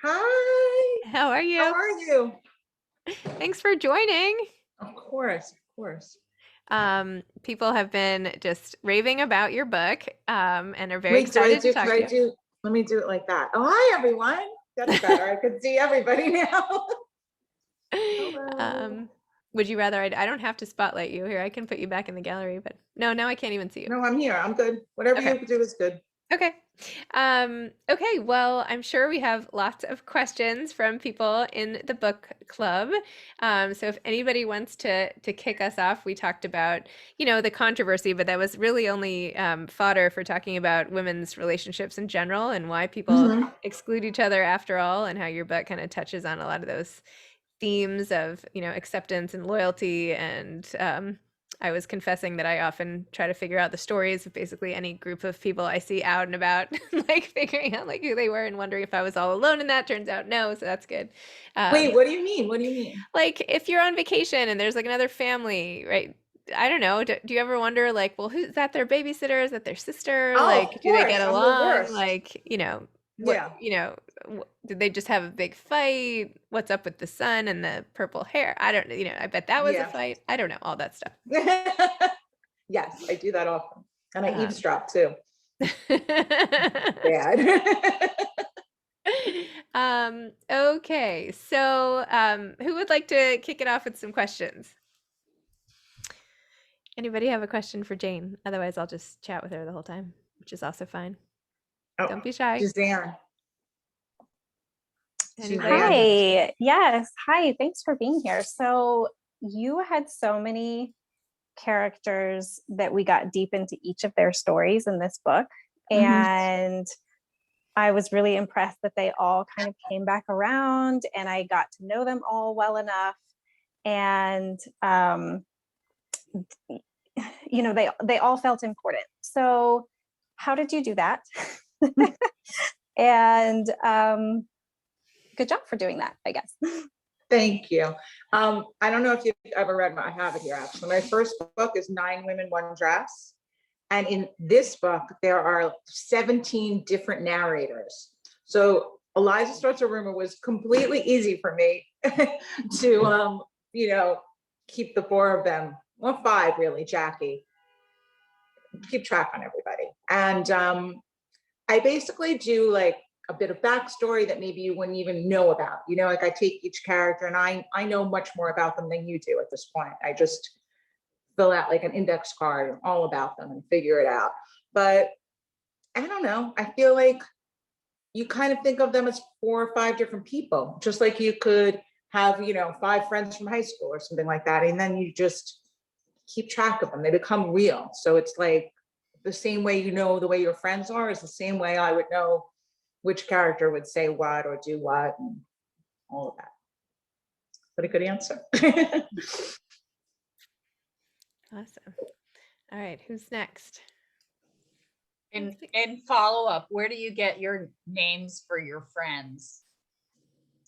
Hi, How are how you? are you? Thanks for joining. Of course, of course. People have been just raving about your book, and are very Wait, excited to could talk I to you. do, let me do it like that. Oh, hi, everyone. That's better. I could see everybody now. Hello. Um, would you rather I don't have to spotlight you here. I can put you back in the gallery, but no, now I can't even see you. No, I'm here. I'm good. Whatever Okay. you do is good. Okay. Okay, well, I'm sure we have lots of questions from people in the book club. So if anybody wants to kick us off, we talked about, the controversy, but that was really only fodder for talking about women's relationships in general and why people Mhm. exclude each other after all, and how your book kind of touches on a lot of those themes of, acceptance and loyalty. And I was confessing that I often try to figure out the stories of basically any group of people I see out and about, like figuring out like who they were and wondering if I was all alone in that. Turns out no, so that's good. Wait, Um, what do you mean? What do you mean? like if you're on vacation and there's like another family, right? I don't know. Do you ever wonder like, well, who's that their babysitter? Is that their sister? Oh, Like, of do they course. get I'm the along? worst. Like, what, Yeah. did they just have a big fight? What's up with the son and the purple hair? I don't know. I bet that was a Yeah. fight. I don't know, all that stuff. Yes, I do that often. And I Um, eavesdrop too. Bad. okay. So, who would like to kick it off with some questions? Anybody have a question for Jane? Otherwise, I'll just chat with her the whole time, which is also fine. Oh, Don't be shy. Suzanne. Anybody? Suzanne. Hi. Yes. Hi. Thanks for being here. So you had so many characters that we got deep into each of their stories in this book. Mhm. And I was really impressed that they all kind of came back around and I got to know them all well enough. And they all felt important. So how did you do that? And good job for doing that, I guess. Thank you. I don't know if you've ever read I have it here actually. My first book is 9 Women, One Dress. And in this book, there are 17 different narrators. So Eliza Starts a Rumor was completely easy for me to, keep the 4 of them, well, 5 really, Jackie, keep track on everybody. And I basically do like a bit of backstory that maybe you wouldn't even know about. Like I take each character and I know much more about them than you do at this point. I just fill out like an index card and all about them and figure it out. But I don't know. I feel like you kind of think of them as 4 or 5 different people, just like you could have, 5 friends from high school or something like that. And then you just keep track of them. They become real. So it's like the same way the way your friends are is the same way I would know which character would say what or do what and all of that. What a good answer. Awesome. All right, who's next? And follow up, where do you get your names for your friends?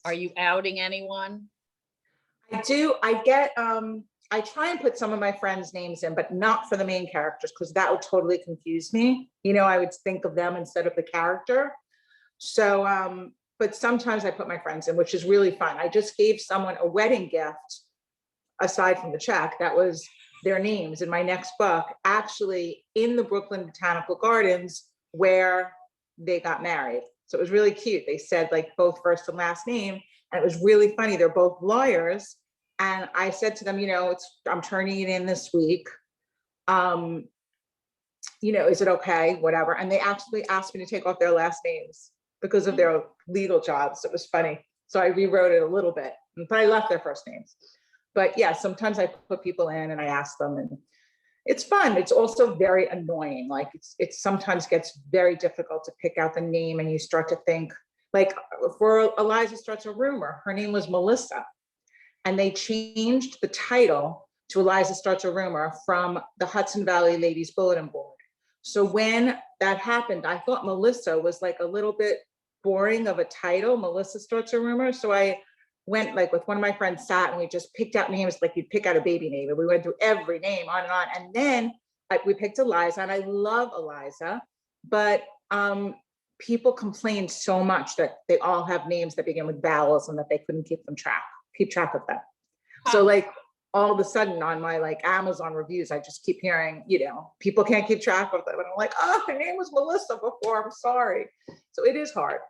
Are you outing anyone? I do. I try and put some of my friends' names in, but not for the main characters because that would totally confuse me. I would think of them instead of the character. So, but sometimes I put my friends in, which is really fun. I just gave someone a wedding gift aside from the check. That was their names in my next book, actually in the Brooklyn Botanical Gardens where they got married. So it was really cute. They said like both first and last name. And it was really funny. They're both lawyers. And I said to them, I'm turning it in this week. Is it okay? Whatever. And they actually asked me to take off their last names because of their legal jobs. It was funny. So I rewrote it a little bit, but I left their first names. But yeah, sometimes I put people in and I ask them, and it's fun. It's also very annoying. Like it sometimes gets very difficult to pick out the name, and you start to think, like for Eliza Starts a Rumor, her name was Melissa, and they changed the title to Eliza Starts a Rumor from the Hudson Valley Ladies Bulletin Board. So when that happened, I thought Melissa was like a little bit boring of a title, Melissa Starts a Rumor. So I went like with one of my friends sat and we just picked out names like you'd pick out a baby name. And we went through every name on and on. And then we picked Eliza, and I love Eliza, but people complained so much that they all have names that begin with vowels and that they couldn't keep track of them. So like all of a sudden on my like Amazon reviews, I just keep hearing, people can't keep track of them. And I'm like, oh, her name was Melissa before, I'm sorry. So it is hard.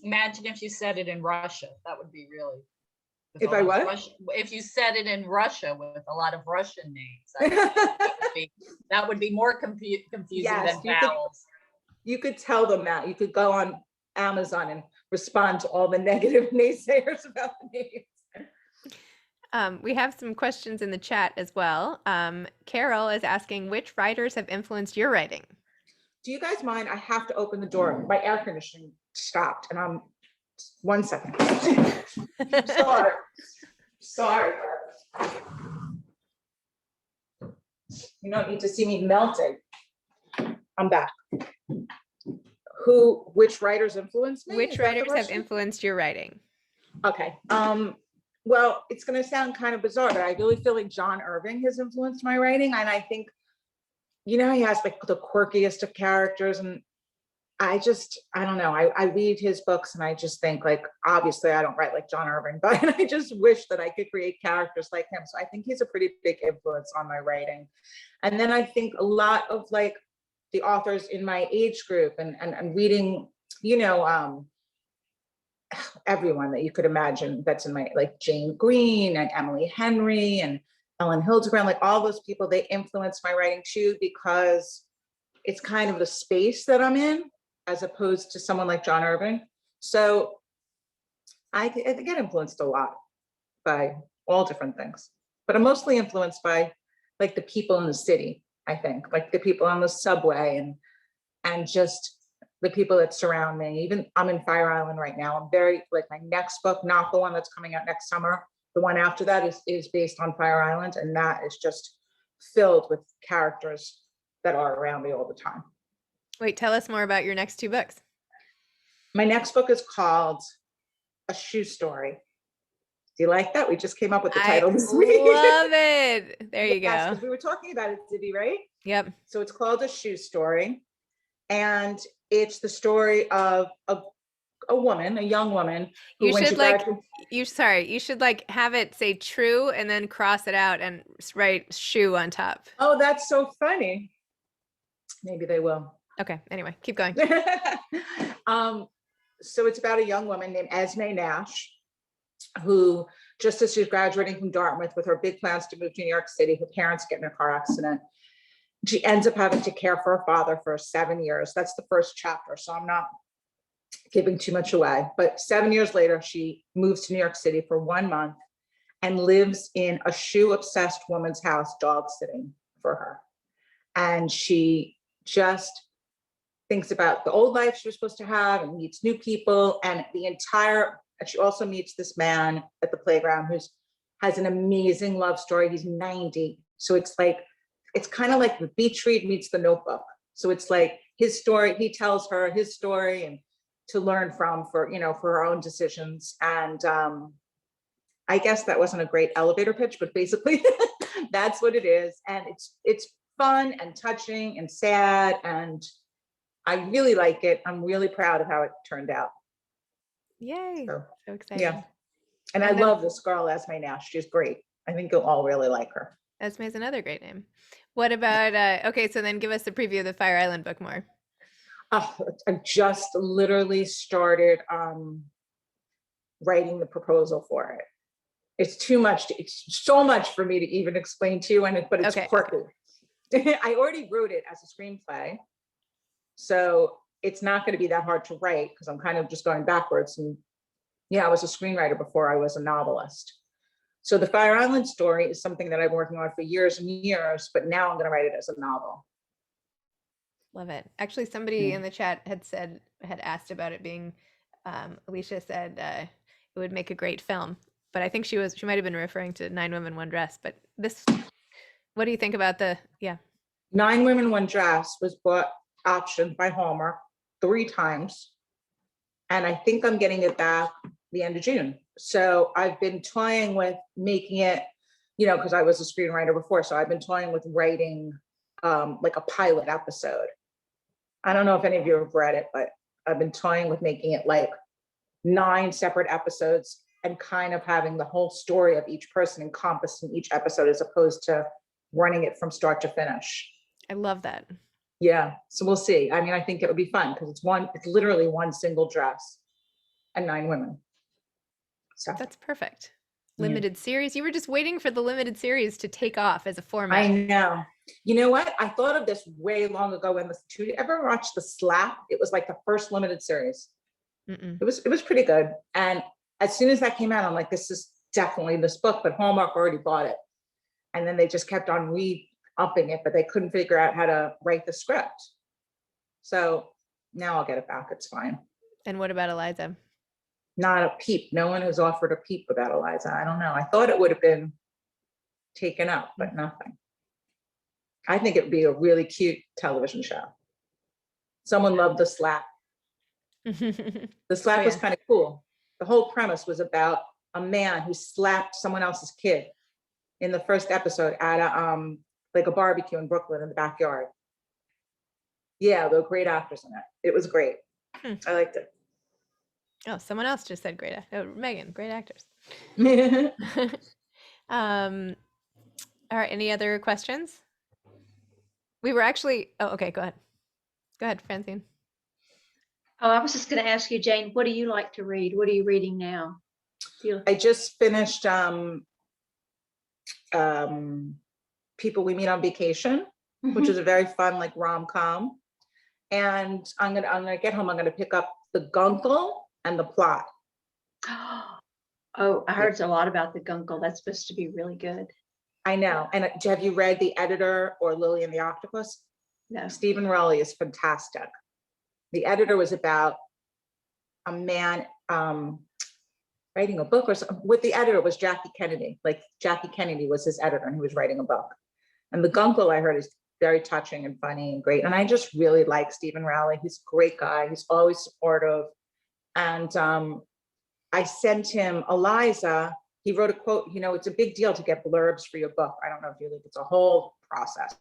Imagine if you said it in Russia. That would be really. If I what? If you said it in Russia with a lot of Russian names, that would be more confusing Yes, than vowels. You could tell them that. You could go on Amazon and respond to all the negative naysayers about the names. We have some questions in the chat as well. Carol is asking, which writers have influenced your writing? Do you guys mind? I have to open the door. My air conditioning stopped and I'm 1 second. Sorry. You don't need to see me melting. I'm back. Which writers influenced me? Which writers have influenced your writing? Okay. Well, it's going to sound kind of bizarre, but I really feel like John Irving has influenced my writing. And I think, he has like the quirkiest of characters. And I don't know. I read his books and I just think like, obviously I don't write like John Irving, but I just wish that I could create characters like him. So I think he's a pretty big influence on my writing. And then I think a lot of like the authors in my age group and reading, everyone that you could imagine that's in my, like Jane Green and Emily Henry and Ellen Hildebrand, like all those people, they influence my writing too, because it's kind of the space that I'm in as opposed to someone like John Irving. So I get influenced a lot by all different things, but I'm mostly influenced by like the people in the city, I think, like the people on the subway and just the people that surround me. Even I'm in Fire Island right now. I'm very, like my next book, not the one that's coming out next summer, the one after that is based on Fire Island. And that is just filled with characters that are around me all the time. Wait, tell us more about your next 2 books. My next book is called A Shoe Story. Do you like that? We just came up with the title this week. I love it. There you Yes, go. 'cause we were talking about it, Zibby, right? Yep. So it's called A Shoe Story. And it's the story of a woman, a young woman. Who, You when should she you should like have it say true and then cross it out and write shoe on top. Oh, that's so funny. Maybe they will. Okay, anyway, keep going. So it's about a young woman named Esme Nash, who just as she's graduating from Dartmouth with her big plans to move to New York City, her parents get in a car accident. She ends up having to care for her father for 7 years. That's the first chapter, so I'm not giving too much away. But 7 years later, she moves to New York City for 1 month and lives in a shoe-obsessed woman's house, dog sitting for her. And she just thinks about the old life she was supposed to have and meets new people. And she also meets this man at the playground who has an amazing love story. He's 90. So it's kind of like the Beach Read meets the Notebook. So it's like his story, he tells her his story and to learn from for her own decisions. And I guess that wasn't a great elevator pitch, but basically that's what it is. And it's fun and touching and sad. And I really like it. I'm really proud of how it turned out. Yay. So exciting. Yeah. And I love this girl, Esme Nash. She's great. I think you'll all really like her. Esme is another great name. What about, okay, so then give us a preview of the Fire Island book more. I just literally started writing the proposal for it. It's too much. It's so much for me to even explain to you, but it's quirky. I already wrote it as a screenplay. So it's not going to be that hard to write because I'm kind of just going backwards. And yeah, I was a screenwriter before I was a novelist. So the Fire Island story is something that I've been working on for years and years, but now I'm going to write it as a novel. Love it. Actually, somebody in the chat had asked about it being, Alicia said it would make a great film, but I think she might have been referring to 9 Women, 1 Dress, but what do you think about 9 Women, 1 Dress was optioned by Hallmark 3 times. And I think I'm getting it back the end of June. So I've been toying with making it, because I was a screenwriter before. So I've been toying with writing like a pilot episode I don't know if any of you have read it, but I've been toying with making it like 9 separate episodes and kind of having the whole story of each person encompassed in each episode as opposed to running it from start to finish. I love that. Yeah, so we'll see. I mean, I think it would be fun because it's literally one single dress and 9 women. So That's perfect. Yeah. Limited series. You were just waiting for the limited series to take off as a format. I know. You know what? I thought of this way long ago when you ever watched The Slap? It was like the first limited series. Mm-mm. It was pretty good. And as soon as that came out, I'm like, this is definitely this book, but Hallmark already bought it. And then they just kept on re-upping it, but they couldn't figure out how to write the script. So now I'll get it back. It's fine. And what about Eliza? Not a peep. No one has offered a peep about Eliza. I don't know. I thought it would have been taken up, but nothing. I think it would be a really cute television show. Someone loved The Slap. The Slap was kind of cool. The whole premise was about a man who slapped someone else's kid in the first episode at a like a barbecue in Brooklyn in the backyard. Yeah, there were great actors in it. It was great. I liked it. Oh, someone else just said great. Megan, great actors. All right. Any other questions? We were actually. Oh, okay. Go ahead. Go ahead, Francine. Oh, I was just going to ask you, Jane, what do you like to read? What are you reading now? I just finished People We Meet on Vacation, which is a very fun like rom-com. And I'm gonna get home. I'm gonna pick up The Guncle and The Plot. Oh, I heard a lot about The Guncle. That's supposed to be really good. I know. And have you read The Editor or Lily and the Octopus? No. Stephen Rowley is fantastic. The Editor was about a man writing a book, or something. With The Editor was Jackie Kennedy. Like Jackie Kennedy was his editor and he was writing a book. And The Guncle, I heard, is very touching and funny and great. And I just really like Stephen Rowley. He's a great guy. He's always supportive. And I sent him Eliza. He wrote a quote, you know, it's a big deal to get blurbs for your book. I don't know if you think it's a whole process.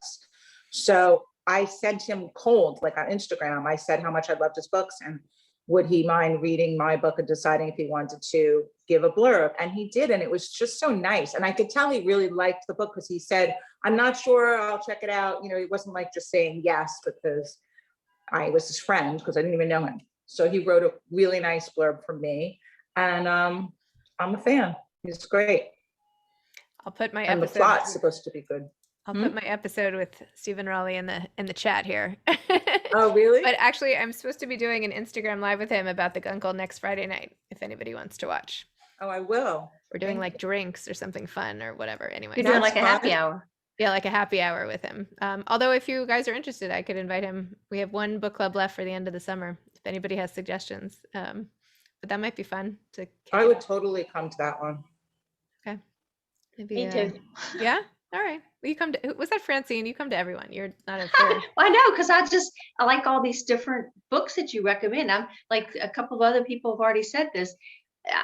So I sent him cold, like on Instagram. I said how much I loved his books and would he mind reading my book and deciding if he wanted to give a blurb? And he did, and it was just so nice. And I could tell he really liked the book because he said, I'm not sure, I'll check it out. You know, he wasn't like just saying yes because I was his friend because I didn't even know him. So he wrote a really nice blurb for me. And I'm a fan. He's great. I'll put my And the episode. plot's supposed to be good. I'll put my episode with Stephen Rowley in the chat here. Oh, really? But actually, I'm supposed to be doing an Instagram live with him about The Guncle next Friday night, if anybody wants to watch. Oh, I will. We're doing Thank like drinks or something fun or whatever. Anyway, You're doing That's like a happy fun. hour. yeah, like a happy hour with him. Although if you guys are interested, I could invite him. We have one book club left for the end of the summer. If anybody has suggestions, but that might be fun to. I would totally come to that one. Okay. Maybe, Me too. Yeah. All right. Well, you come to. Was that Francine? You come to everyone. You're not a fair. Well, I know, because I like all these different books that you recommend. I'm like a couple of other people have already said this.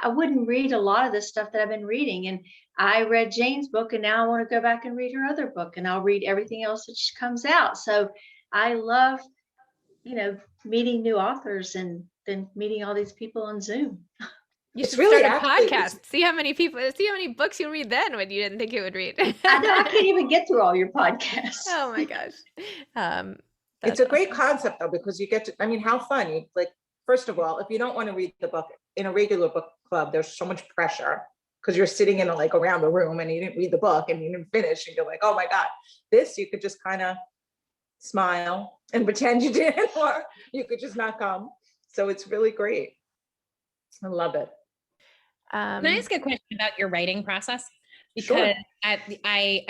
I wouldn't read a lot of this stuff that I've been reading. And I read Jane's book and now I want to go back and read her other book and I'll read everything else that comes out. So I love, meeting new authors and then meeting all these people on Zoom. You It's should really start a actually- podcast. See how many books you'll read then when you didn't think you would read. I know I can't even get through all your podcasts. Oh my gosh. It's a great concept though, because you get to, I mean, how fun. You like, first of all, if you don't want to read the book in a regular book club, there's so much pressure because you're sitting in like around the room and you didn't read the book and you didn't finish and you're like, oh my God, this, you could just kind of smile and pretend you did, or you could just not come. So it's really great. I love it. Can I ask a question about your writing process? Sure. Because I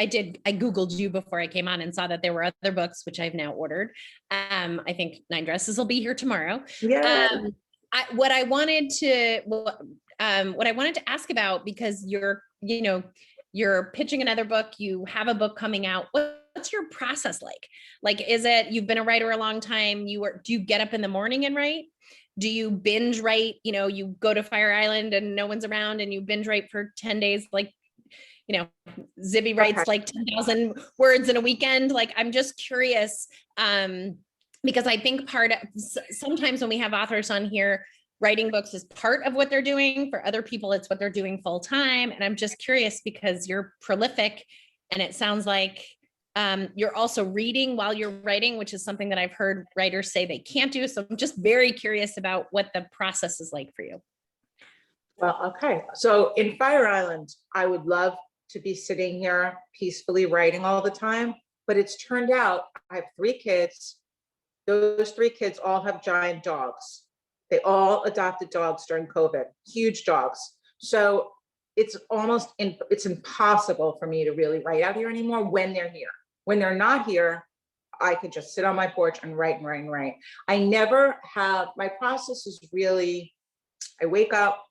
Googled you before I came on and saw that there were other books, which I've now ordered. I think 9 Dresses will be here tomorrow. Yeah. What I wanted to ask about, because you're pitching another book, you have a book coming out. What's your process like? Like, is it, you've been a writer a long time, do you get up in the morning and write? Do you binge write? You go to Fire Island and no one's around and you binge write for 10 days, like, Zibby writes like 10,000 words in a weekend. Like, I'm just curious, because I think sometimes when we have authors on here, writing books is part of what they're doing. For other people, it's what they're doing full time. And I'm just curious because you're prolific, and it sounds like you're also reading while you're writing, which is something that I've heard writers say they can't do. So I'm just very curious about what the process is like for you. Well, okay. So in Fire Island, I would love to be sitting here peacefully writing all the time, but it's turned out I have 3 kids. Those 3 kids all have giant dogs. They all adopted dogs during COVID, huge dogs. So it's it's impossible for me to really write out here anymore when they're here. When they're not here, I could just sit on my porch and write and write and write. I never have, my process is really, I wake up,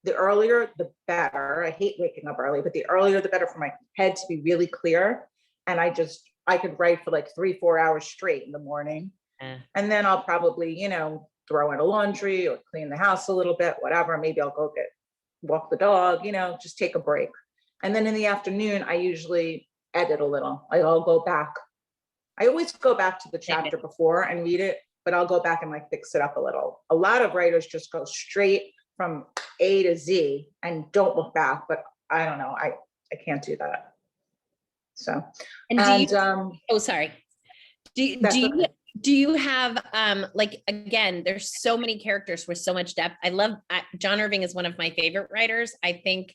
the earlier, the better. I hate waking up early, but the earlier, the better for my head to be really clear. And I could write for like 3-4 hours straight in the morning. And then I'll probably, throw in a laundry or clean the house a little bit, whatever. Maybe I'll go walk the dog, just take a break. And then in the afternoon, I usually edit a little. I'll go back. I always go back to the chapter before and read it, but I'll go back and like fix it up a little. A lot of writers just go straight from A to Z and don't look back, but I don't know. I can't do that. So, oh, sorry. Do you have like, again, there's so many characters with so much depth. John Irving is one of my favorite writers. I think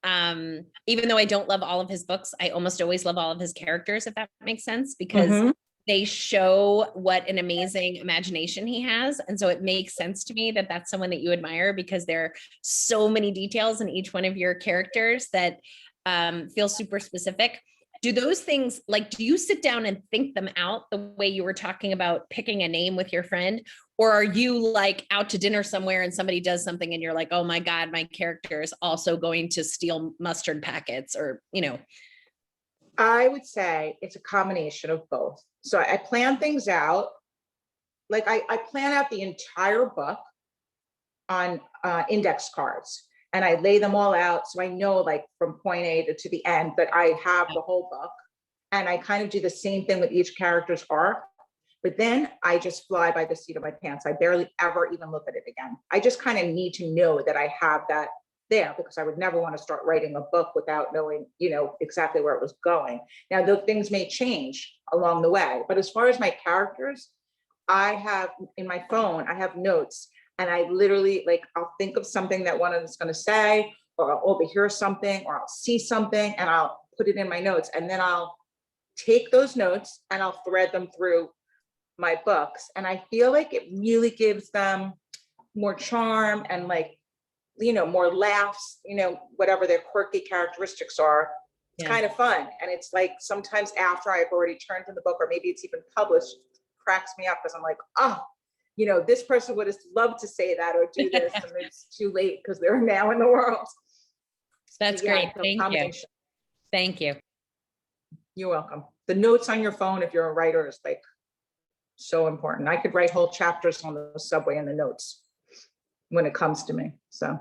even though I don't love all of his books, I almost always love all of his characters, if that makes sense, because they show what an amazing imagination he has. And so it makes sense to me that that's someone that you admire, because there are so many details in each one of your characters that feel super specific. Do those things, like, do you sit down and think them out the way you were talking about picking a name with your friend? Or are you like out to dinner somewhere and somebody does something and you're like, oh my God, my character is also going to steal mustard packets, or, I would say it's a combination of both. So I plan things out. Like I plan out the entire book on index cards, and I lay them all out. So I know, like, from point A to the end, that I have the whole book. And I kind of do the same thing with each character's arc. But then I just fly by the seat of my pants. I barely ever even look at it again. I just kind of need to know that I have that there, because I would never want to start writing a book without knowing, exactly where it was going. Now, those things may change along the way, but as far as my characters, I have in my phone, I have notes, and I literally, like, I'll think of something that one of them's going to say, or I'll overhear something, or I'll see something, and I'll put it in my notes, and then I'll take those notes and I'll thread them through my books. And I feel like it really gives them more charm and, like, more laughs, whatever their quirky characteristics are. It's kind of fun. And it's like, sometimes after I've already turned in the book, or maybe it's even published, cracks me up, because I'm like, oh, this person would have loved to say that or do this, and it's too late because they're now in the world. That's great. Thank you. Thank you. You're welcome. The notes on your phone, if you're a writer, is like so important. I could write whole chapters on the subway in the notes when it comes to me. So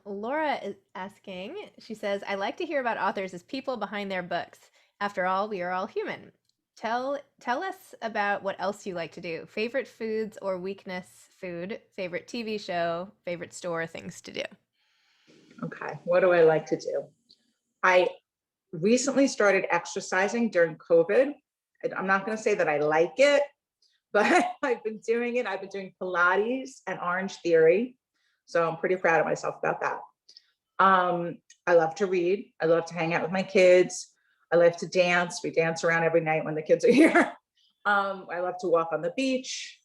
Laura is asking, she says, I like to hear about authors as people behind their books. After all, we are all human. Tell us about what else you like to do. Favorite foods or weakness food, favorite TV show, favorite store, things to do. Okay, what do I like to do? I recently started exercising during COVID. I'm not going to say that I like it, but I've been doing it. I've been doing Pilates and Orange Theory. So I'm pretty proud of myself about that. I love to read. I love to hang out with my kids. I love to dance. We dance around every night when the kids are here. I love to walk on the beach.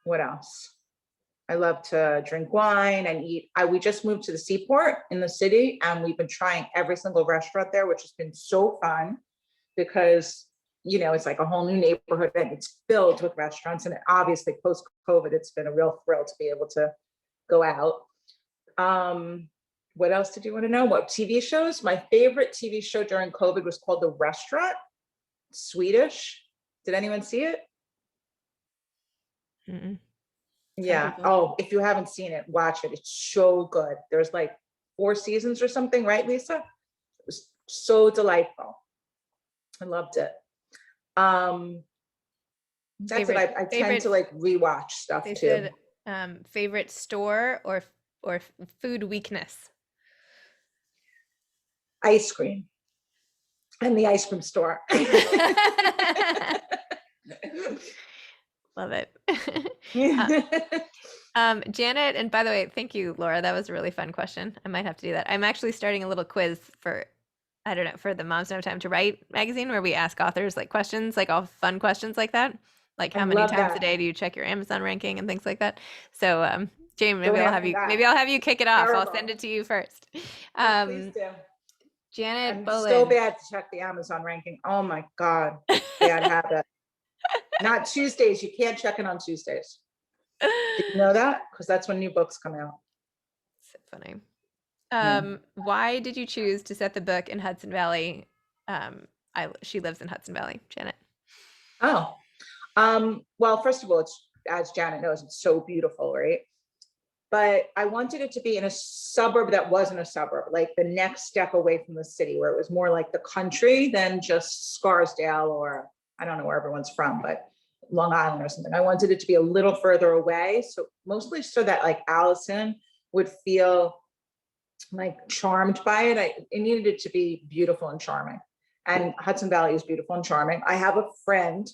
What else? I love to drink wine and eat. We just moved to the seaport in the city, and we've been trying every single restaurant there, which has been so fun, because it's like a whole new neighborhood and it's filled with restaurants. And obviously post-COVID, it's been a real thrill to be able to go out. What else did you want to know? What TV shows? My favorite TV show during COVID was called The Restaurant. Swedish. Did anyone see it? Mm-mm. Yeah. Oh, if you haven't seen it, watch it. It's so good. There's like 4 seasons or something, right, Lisa? It was so delightful. I loved it. That's what I tend to like rewatch stuff They too. said favorite store or food weakness. Ice cream. And the ice cream store. Love it. Janet, and by the way, thank you, Laura. That was a really fun question. I might have to do that. I'm actually starting a little quiz for, I don't know, for the Moms Don't Have Time to Write magazine, where we ask authors like questions, like all fun questions like that. Like how I many love times a that. day do you check your Amazon ranking and things like that. So Jane, maybe Don't I'll ask have me you that. maybe I'll have you kick it off. I'll Terrible. send it to you first. Please Um do. Janet I'm Bolin. so bad to check the Amazon ranking. Oh my God. Bad habit. Not Tuesdays. You can't check it on Tuesdays. Did you know that? Because that's when new books come out. So funny. Yeah. Why did you choose to set the book in Hudson Valley? She lives in Hudson Valley, Janet. Oh, well, first of all, it's, as Janet knows, it's so beautiful, right? But I wanted it to be in a suburb that wasn't a suburb, like the next step away from the city, where it was more like the country than just Scarsdale, or I don't know where everyone's from, but Long Island or something. I wanted it to be a little further away. So mostly so that like Allison would feel like charmed by it. It needed it to be beautiful and charming. And Hudson Valley is beautiful and charming. I have a friend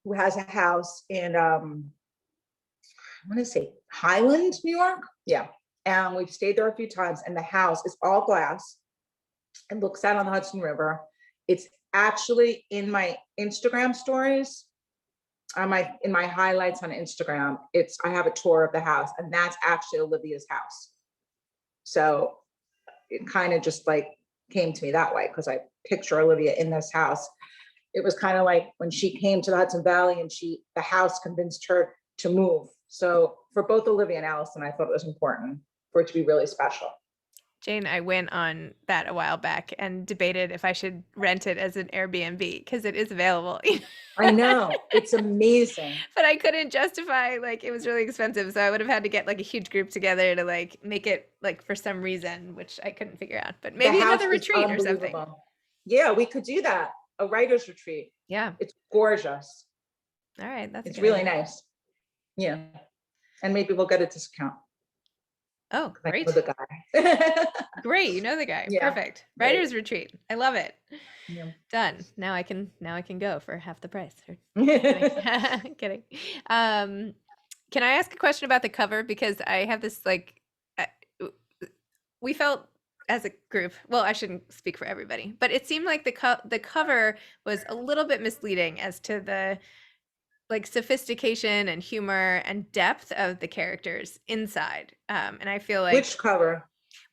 who has a house in, I want to say Highland, New York. Yeah. And we've stayed there a few times, and the house is all glass and looks out on the Hudson River. It's actually in my Instagram stories, in my highlights on Instagram. I have a tour of the house, and that's actually Olivia's house. So it kind of just like came to me that way, because I picture Olivia in this house. It was kind of like when she came to the Hudson Valley and the house convinced her to move. So for both Olivia and Allison, I thought it was important for it to be really special. Jane, I went on that a while back and debated if I should rent it as an Airbnb, because it is available. I know, it's amazing. But I couldn't justify, like, it was really expensive. So I would have had to get like a huge group together to like make it like for some reason, which I couldn't figure out. But maybe The house another is retreat or something. unbelievable. Yeah, we could do that. A writer's retreat. Yeah. It's gorgeous. All right. That's It's a good really idea. nice. Yeah. And maybe we'll get a discount. Oh, I great. know the guy. Great. You know the guy. Yeah. Perfect. Right. Writer's retreat. I love it. Yeah. Done. Now I can go for half the price. Kidding. Kidding. Can I ask a question about the cover? Because I have this like, we felt as a group, well, I shouldn't speak for everybody, but it seemed like the cover was a little bit misleading as to the like sophistication and humor and depth of the characters inside. And I feel like Which cover?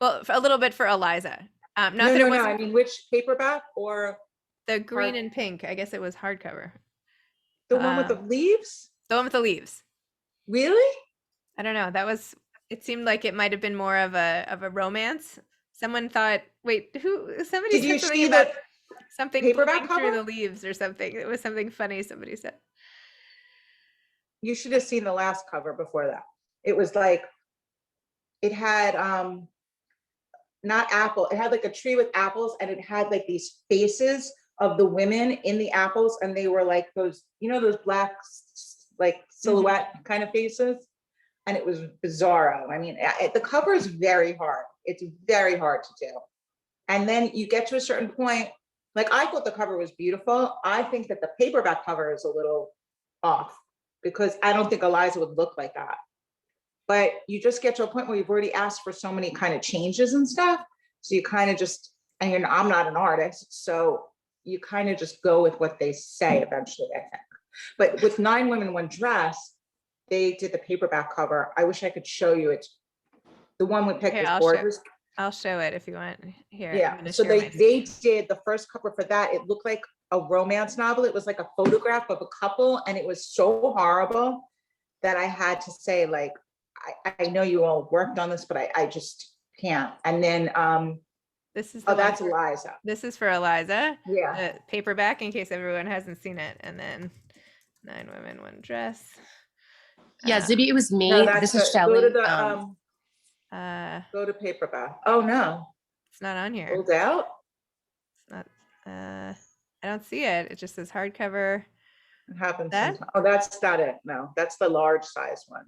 well, a little bit for Eliza. Not No, that no, it no. wasn't I mean, which paperback or the green and pink. I guess it was hardcover. the one with the leaves? The one with the leaves. Really? I don't know. It seemed like it might have been more of a romance. Someone thought, wait, somebody Did you said something see about the something paperback blooming through cover? the leaves or something. It was something funny somebody said. You should have seen the last cover before that. It was like, it had not apple, it had like a tree with apples, and it had like these faces of the women in the apples, and they were like those, those black like silhouette kind of faces. And it was bizarro. I mean, the cover is very hard. It's very hard to do. And then you get to a certain point, like I thought the cover was beautiful. I think that the paperback cover is a little off, because I don't think Eliza would look like that. But you just get to a point where you've already asked for so many kind of changes and stuff. So you kind of just, and I'm not an artist, so you kind of just go with what they say eventually, I think. But with 9 Women, One Dress, they did the paperback cover. I wish I could show you it. The one we picked Here, is I'll gorgeous. I'll show it if you want. Here. I'm Yeah, gonna so share my they did the first cover for that. It looked like a romance novel. It was like a photograph of a couple, and it was so horrible that I had to say, like, I know you all worked on this, but I just can't. And then This is the one that's for- Eliza. This is for Eliza. Yeah. The paperback, in case everyone hasn't seen it, and then 9 Women, One Dress. Yeah, Zibby, it was me. No, that's This is go Shelley. to the go to paperback. Oh no, It's not on here. sold out. It's not. I don't see it. It just says hardcover. It happens That? sometimes. Oh, that's not it. No, that's the large size one.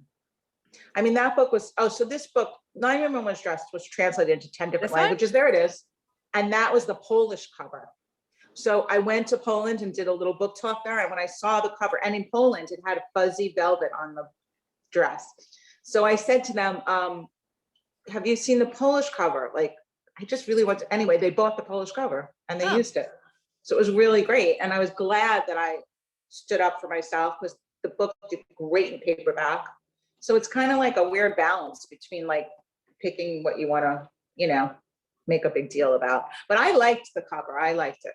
I mean, that book was, so this book, Nine Women Was Dressed, was translated into 10 different This one? languages. There it is. And that was the Polish cover. So I went to Poland and did a little book talk there. And when I saw the cover, and in Poland, it had a fuzzy velvet on the dress. So I said to them, have you seen the Polish cover? Like, I just really want to, anyway, they bought the Polish cover and they Oh. used it. So it was really great. And I was glad that I stood up for myself because the book did great in paperback. So it's kind of like a weird balance between like picking what you want to, you know, make a big deal about. But I liked the cover. I liked it.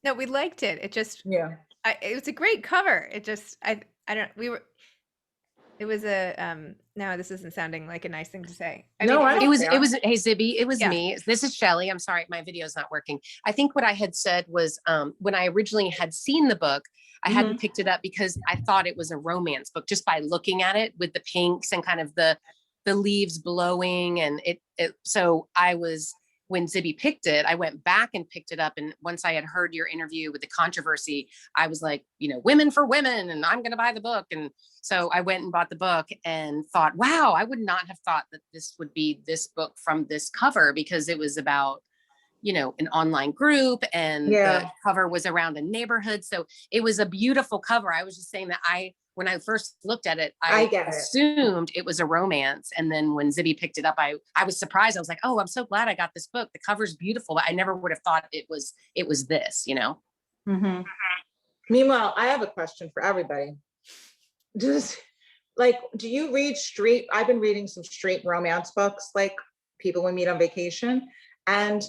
No, we liked it. It just, Yeah. it was a great cover. It just, I don't, it was no, this isn't sounding like a nice thing to say. No, I It don't was, care. it was, hey, Zibby, it was Yeah. me. This is Shelley. I'm sorry, my video's not working. I think what I had said was, when I originally had seen the book, I hadn't picked it up because I thought it was a romance book just by looking at it with the pinks and kind of the leaves blowing. And so I was, when Zibby picked it, I went back and picked it up. And once I had heard your interview with the controversy, I was like, you know, women for women, and I'm going to buy the book. And so I went and bought the book and thought, wow, I would not have thought that this would be this book from this cover, because it was about, you know, an online group, and the cover was around a neighborhood. So it was a beautiful cover. I was just saying that when I first looked at it, I assumed it was a romance. And then when Zibby picked it up, I was surprised. I was like, oh, I'm so glad I got this book. The cover's beautiful, but I never would have thought it was this, you know? Mm-hmm. Meanwhile, I have a question for everybody. Do you read straight? I've been reading some straight romance books, like People We Meet on Vacation. And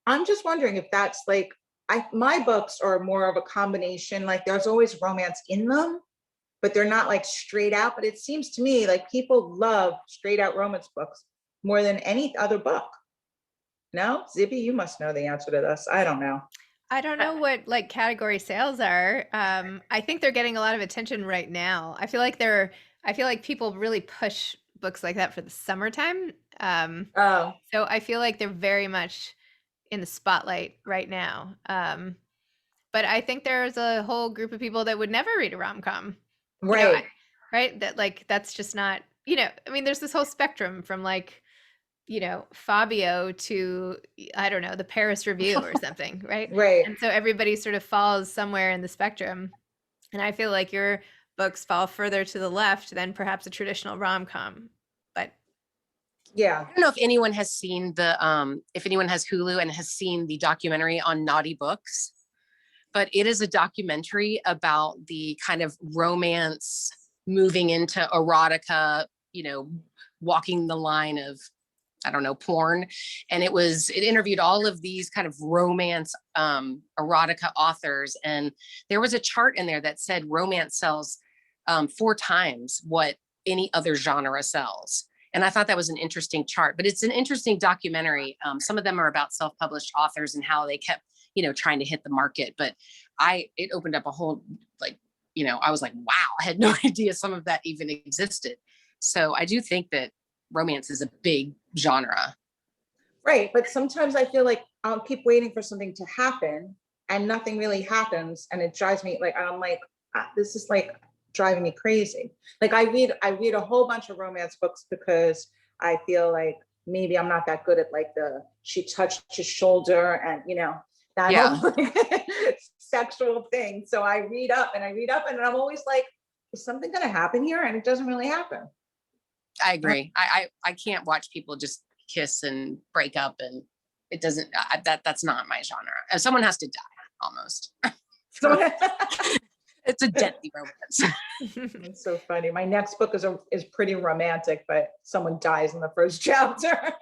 I'm just wondering if that's like, my books are more of a combination, like there's always romance in them, but they're not like straight out. But it seems to me like people love straight out romance books more than any other book. No? Zibby, you must know the answer to this. I don't know. I don't know what like category sales are. I think they're getting a lot of attention right now. I feel like people really push books like that for the summertime. So I feel like they're very much in the spotlight right now. But I think there's a whole group of people that would never read a rom-com. Right. Right. That like, that's just not, you know, I mean, there's this whole spectrum from like, you know, Fabio to, I don't know, the Paris Review or something. Right. Right. And so everybody sort of falls somewhere in the spectrum. And I feel like your books fall further to the left than perhaps a traditional rom-com. But yeah. I don't know if anyone has seen if anyone has Hulu and has seen the documentary on Naughty Books, but it is a documentary about the kind of romance moving into erotica, you know, walking the line of, I don't know, porn. And it interviewed all of these kind of romance, erotica authors. And there was a chart in there that said romance sells 4 times what any other genre sells. And I thought that was an interesting chart, but it's an interesting documentary. Some of them are about self-published authors and how they kept, you know, trying to hit the market. But it opened up a whole, like, you know, I was like, wow, I had no idea some of that even existed. So I do think that romance is a big genre. Right. But sometimes I feel like I'll keep waiting for something to happen and nothing really happens. And it drives me like, I'm like, this is like driving me crazy. Like I read a whole bunch of romance books because I feel like maybe I'm not that good at like she touched his shoulder and, you know, that whole sexual thing. So I read up and I'm always like, is something going to happen here? And it doesn't really happen. I agree. I can't watch people just kiss and break up, and it doesn't, that's not my genre. Someone has to die almost. It's a deadly romance. It's so funny. My next book is pretty romantic, but someone dies in the first chapter.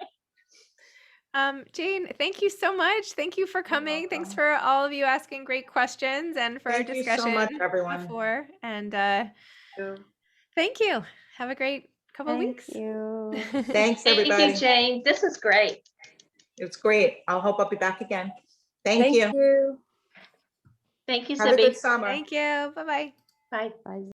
Jane, thank you so much. Thank you for coming. Thanks for all of you asking great questions and for our discussion. Thank you so much, everyone. Before. And thank you. Have a great couple of weeks. Thank you. Thanks, everybody. Thank you, Jane. This is great. It's great. I hope I'll be back again. Thank you. Thank you, Have a Zibby. good summer. Thank you. Bye-bye. Bye. Bye.